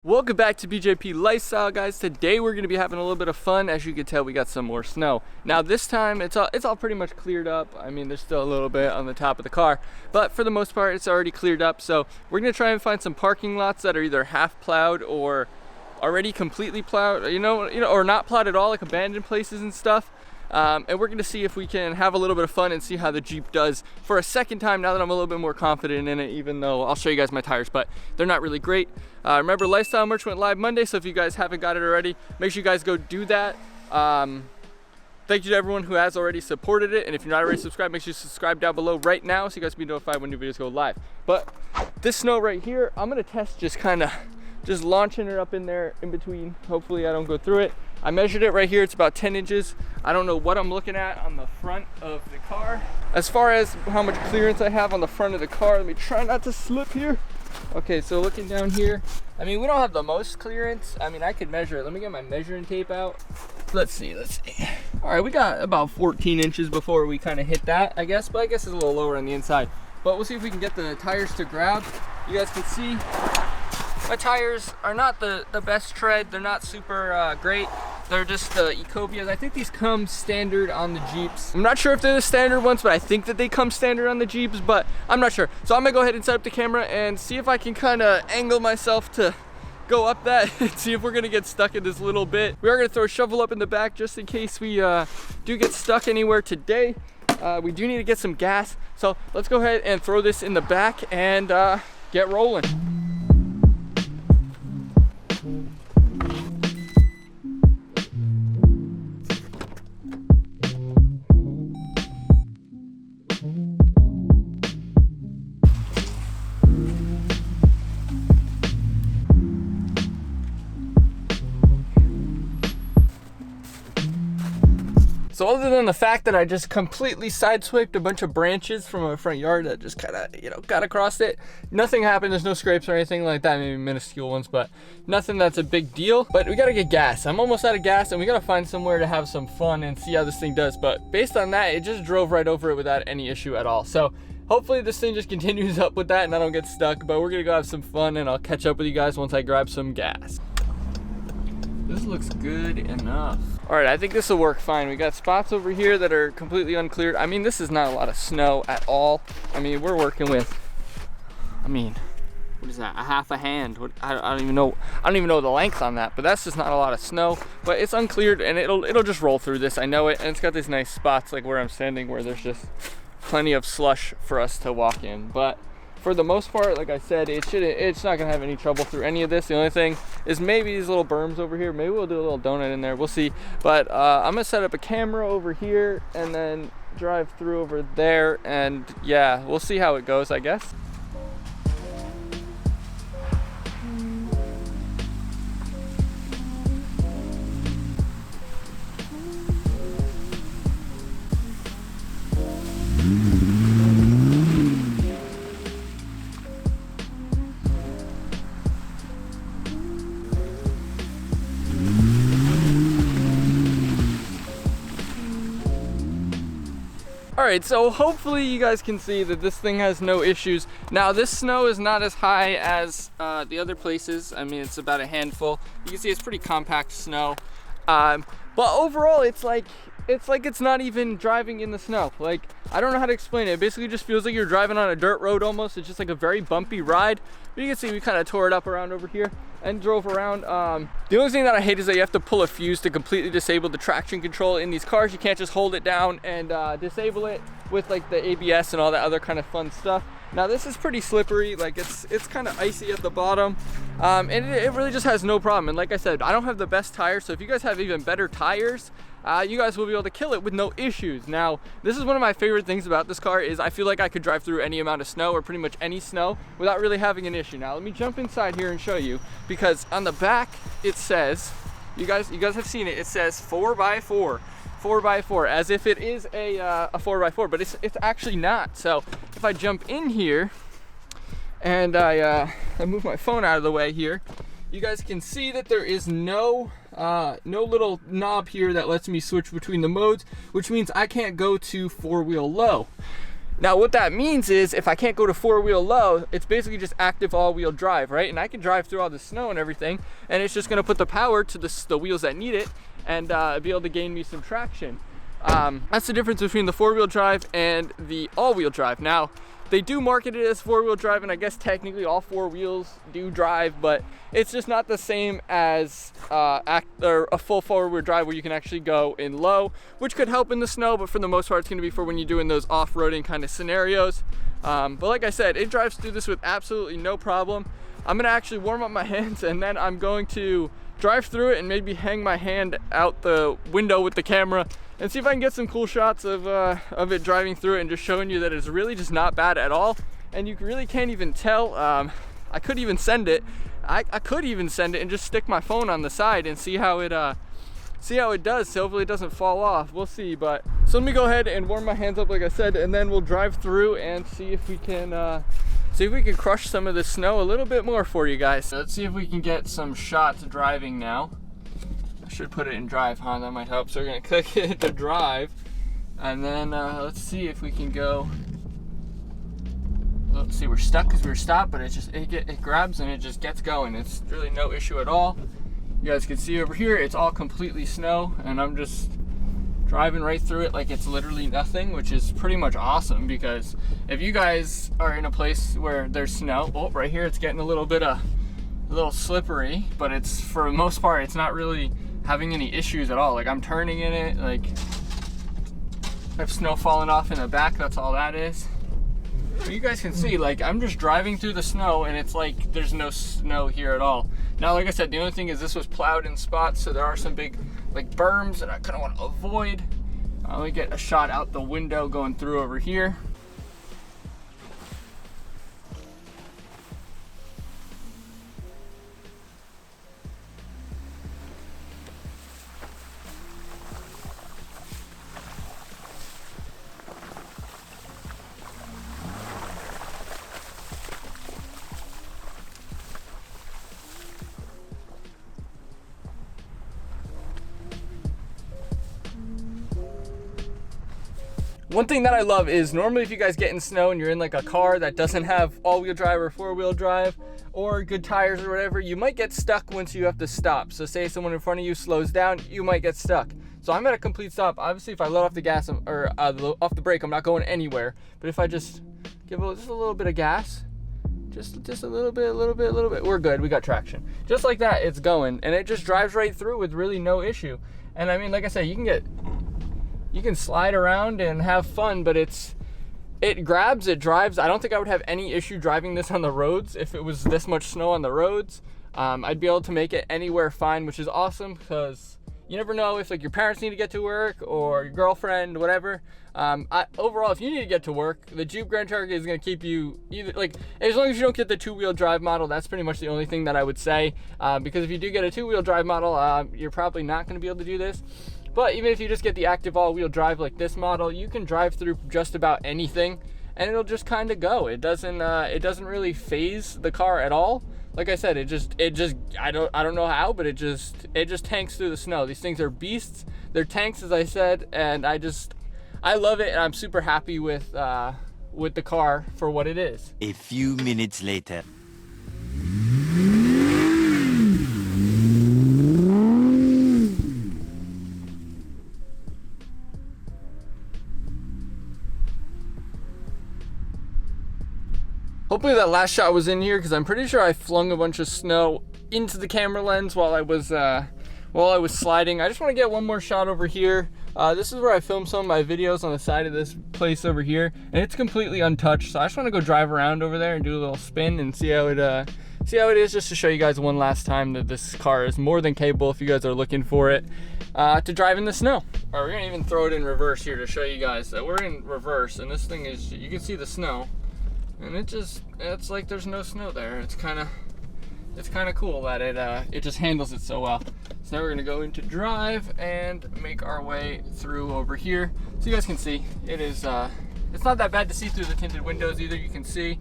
Welcome back to BJP Lifestyle, guys. Today we're going to be having a little bit of fun. As you can tell, we got some more snow. Now this time it's all pretty much cleared up. I mean, there's still a little bit on the top of the car, but for the most part it's already cleared up. So we're going to try and find some parking lots that are either half plowed or already completely plowed, you know, or not plowed at all, like abandoned places and stuff. And we're going to see if we can have a little bit of fun and see how the Jeep does for a second time now that I'm a little bit more confident in it, even though I'll show you guys my tires, but they're not really great. Remember, Lifestyle merch went live Monday, so if you guys haven't got it already, make sure you guys go do that. Thank you to everyone who has already supported it, and if you're not already subscribed, make sure you subscribe down below right now so you guys can be notified when new videos go live. But this snow right here, I'm going to test just launching it up in there in between. Hopefully I don't go through it. I measured it right here, it's about 10 inches. I don't know what I'm looking at on the front of the car. As far as how much clearance I have on the front of the car, let me try not to slip here. Okay, so looking down here, I mean, we don't have the most clearance. I mean, I could measure it. Let me get my measuring tape out. Let's see. All right, we got about 14 inches before we kind of hit that, I guess, but I guess it's a little lower on the inside. But we'll see if we can get the tires to grab. You guys can see my tires are not the best tread. They're not super great. They're just the Ecobias. I think these come standard on the Jeeps. I'm not sure if they're the standard ones, but I think that they come standard on the Jeeps, but I'm not sure. So I'm gonna go ahead and set up the camera and see if I can kind of angle myself to go up that and see if we're gonna get stuck in this little bit. We are gonna throw a shovel up in the back just in case we do get stuck anywhere today. We do need to get some gas. So let's go ahead and throw this in the back and get rolling. So other than the fact that I just completely sideswiped a bunch of branches from my front yard that just kind of, got across it, nothing happened. There's no scrapes or anything like that, maybe minuscule ones, but nothing that's a big deal. But we gotta get gas. I'm almost out of gas and we gotta find somewhere to have some fun and see how this thing does. But based on that, it just drove right over it without any issue at all. So hopefully this thing just continues up with that and I don't get stuck, but we're gonna go have some fun and I'll catch up with you guys once I grab some gas. This looks good enough. All right, I think this will work fine. We got spots over here that are completely uncleared. I mean, this is not a lot of snow at all. I mean, we're working with, what is that? A half a hand. I don't even know the length on that, but that's just not a lot of snow. But it's uncleared and it'll just roll through this. I know it, and it's got these nice spots like where I'm standing where there's just plenty of slush for us to walk in. But for the most part, like I said, it's not gonna have any trouble through any of this. The only thing is maybe these little berms over here. Maybe we'll do a little donut in there, we'll see. But I'm gonna set up a camera over here and then drive through over there, and yeah, we'll see how it goes, I guess. Alright, so hopefully you guys can see that this thing has no issues. Now this snow is not as high as the other places. I mean, it's about a handful. You can see it's pretty compact snow. But overall, it's like it's not even driving in the snow. Like, I don't know how to explain it. It basically just feels like you're driving on a dirt road almost. It's just like a very bumpy ride. But you can see we kind of tore it up around over here and drove around. The only thing that I hate is that you have to pull a fuse to completely disable the traction control in these cars. You can't just hold it down and disable it with like the ABS and all that other kind of fun stuff. Now this is pretty slippery, like it's kind of icy at the bottom, and it really just has no problem. And like I said, I don't have the best tires, so if you guys have even better tires, you guys will be able to kill it with no issues. Now, this is one of my favorite things about this car is I feel like I could drive through any amount of snow or pretty much any snow without really having an issue. Now, let me jump inside here and show you, because on the back it says, you guys have seen it, it says 4x4. 4x4, as if it is a 4x4, but it's actually not. So if I jump in here and I move my phone out of the way here, you guys can see that there is no little knob here that lets me switch between the modes, which means I can't go to 4-wheel low. Now what that means is if I can't go to 4-wheel low, it's basically just active all-wheel drive, right? And I can drive through all the snow and everything, and it's just gonna put the power to the wheels that need it and be able to gain me some traction. That's the difference between the 4-wheel drive and the all-wheel drive. Now, they do market it as 4-wheel drive, and I guess technically all 4 wheels do drive, but it's just not the same as a full 4-wheel drive where you can actually go in low, which could help in the snow, but for the most part, it's gonna be for when you're doing those off-roading kind of scenarios. But like I said, it drives through this with absolutely no problem. I'm gonna actually warm up my hands, and then I'm going to drive through it and maybe hang my hand out the window with the camera and see if I can get some cool shots of it driving through it and just showing you that it's really just not bad at all. And you really can't even tell. I could even send it. I could even send it and just stick my phone on the side and see how it does. So hopefully it doesn't fall off. We'll see. But so let me go ahead and warm my hands up, like I said, and then we'll drive through and see if we can crush some of the snow a little bit more for you guys. So let's see if we can get some shots driving now. I should put it in drive, huh? That might help. So we're gonna click it to drive, and then let's see if we can go. Let's see, we're stuck because we were stopped, but it grabs and it just gets going. It's really no issue at all. You guys can see over here, it's all completely snow, and I'm just driving right through it like it's literally nothing, which is pretty much awesome, because if you guys are in a place where there's snow, oh, right here it's getting a little slippery, but it's, for the most part, it's not really having any issues at all. Like, I'm turning in it, like I have snow falling off in the back, that's all that is. But you guys can see, like, I'm just driving through the snow and it's like there's no snow here at all. Now, like I said, the only thing is this was plowed in spots, so there are some big like berms that I kind of want to avoid. Let me get a shot out the window going through over here. One thing that I love is normally if you guys get in snow and you're in like a car that doesn't have all-wheel drive or 4-wheel drive or good tires or whatever, you might get stuck once you have to stop. So say someone in front of you slows down, you might get stuck. So I'm at a complete stop. Obviously, if I let off the gas or off the brake, I'm not going anywhere. But if I just give just a little bit of gas, just a little bit, we're good. We got traction. Just like that, it's going, and it just drives right through with really no issue. And I mean, like I said, you can slide around and have fun, but it grabs, it drives. I don't think I would have any issue driving this on the roads if it was this much snow on the roads. I'd be able to make it anywhere fine, which is awesome, because you never know if like your parents need to get to work or your girlfriend, whatever. Overall, if you need to get to work, the Jeep Grand Cherokee is going to keep you either, like, as long as you don't get the 2-wheel drive model. That's pretty much the only thing that I would say, because if you do get a 2-wheel drive model, you're probably not going to be able to do this. But even if you just get the active all-wheel drive like this model, you can drive through just about anything and it'll just kind of go. It doesn't really phase the car at all. Like I said, I don't know how, but it just tanks through the snow. These things are beasts. They're tanks, as I said, and I love it, and I'm super happy with the car for what it is. A few minutes later. Hopefully that last shot was in here, because I'm pretty sure I flung a bunch of snow into the camera lens while I was sliding. I just want to get one more shot over here. This is where I filmed some of my videos, on the side of this place over here, and it's completely untouched. So I just want to go drive around over there and do a little spin and see how it is, just to show you guys one last time that this car is more than capable, if you guys are looking for it, to drive in the snow. All right, we're gonna even throw it in reverse here to show you guys that we're in reverse, and this thing is, you can see the snow. And it's like there's no snow there. It's kind of cool that it just handles it so well. So now we're gonna go into drive and make our way through over here, so you guys can see it is. It's not that bad to see through the tinted windows either. You can see,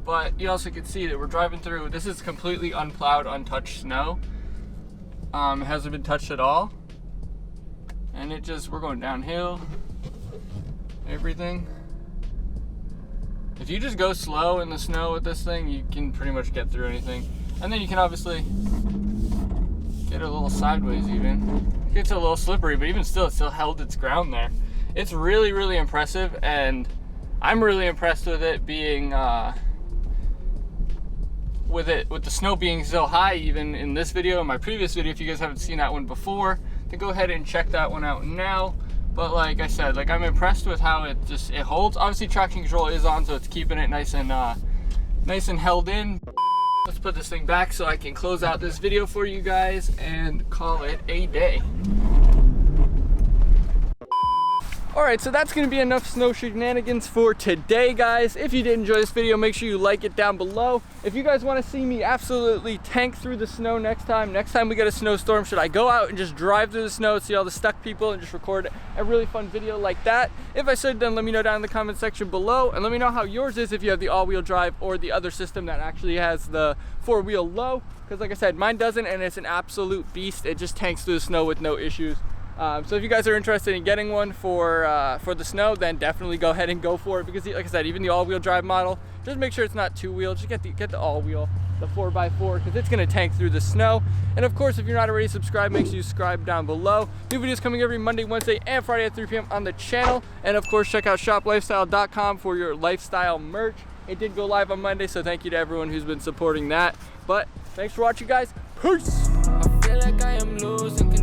but you also can see that we're driving through. This is completely unplowed, untouched snow. It hasn't been touched at all, and we're going downhill. Everything. if you just go slow in the snow with this thing, you can pretty much get through anything. And then you can obviously get a little sideways even. It gets a little slippery, but even still, it still held its ground there. It's really, really impressive, and I'm really impressed with it being, with the snow being so high, even in this video, in my previous video. If you guys haven't seen that one before, then go ahead and check that one out now. But like I said, like, I'm impressed with how it holds. Obviously traction control is on, so it's keeping it nice and held in. Let's put this thing back so I can close out this video for you guys and call it a day. Alright, so that's going to be enough snow shenanigans for today, guys. If you did enjoy this video, make sure you like it down below. If you guys want to see me absolutely tank through the snow next time we get a snowstorm, should I go out and just drive through the snow, see all the stuck people, and just record a really fun video like that? If I should, then let me know down in the comment section below, and let me know how yours is if you have the all-wheel drive or the other system that actually has the four-wheel low. Because like I said, mine doesn't, and it's an absolute beast. It just tanks through the snow with no issues. So if you guys are interested in getting one for the snow, then definitely go ahead and go for it, because like I said, even the all-wheel drive model, just make sure it's not two-wheel. Just get the all-wheel, the 4x4, because it's going to tank through the snow. And of course, if you're not already subscribed, make sure you subscribe down below. New videos coming every Monday, Wednesday, and Friday at 3 p.m. on the channel. And of course, check out shoplifestyle.com for your lifestyle merch. It did go live on Monday, so thank you to everyone who's been supporting that. But thanks for watching, guys. Peace! I feel like I am losing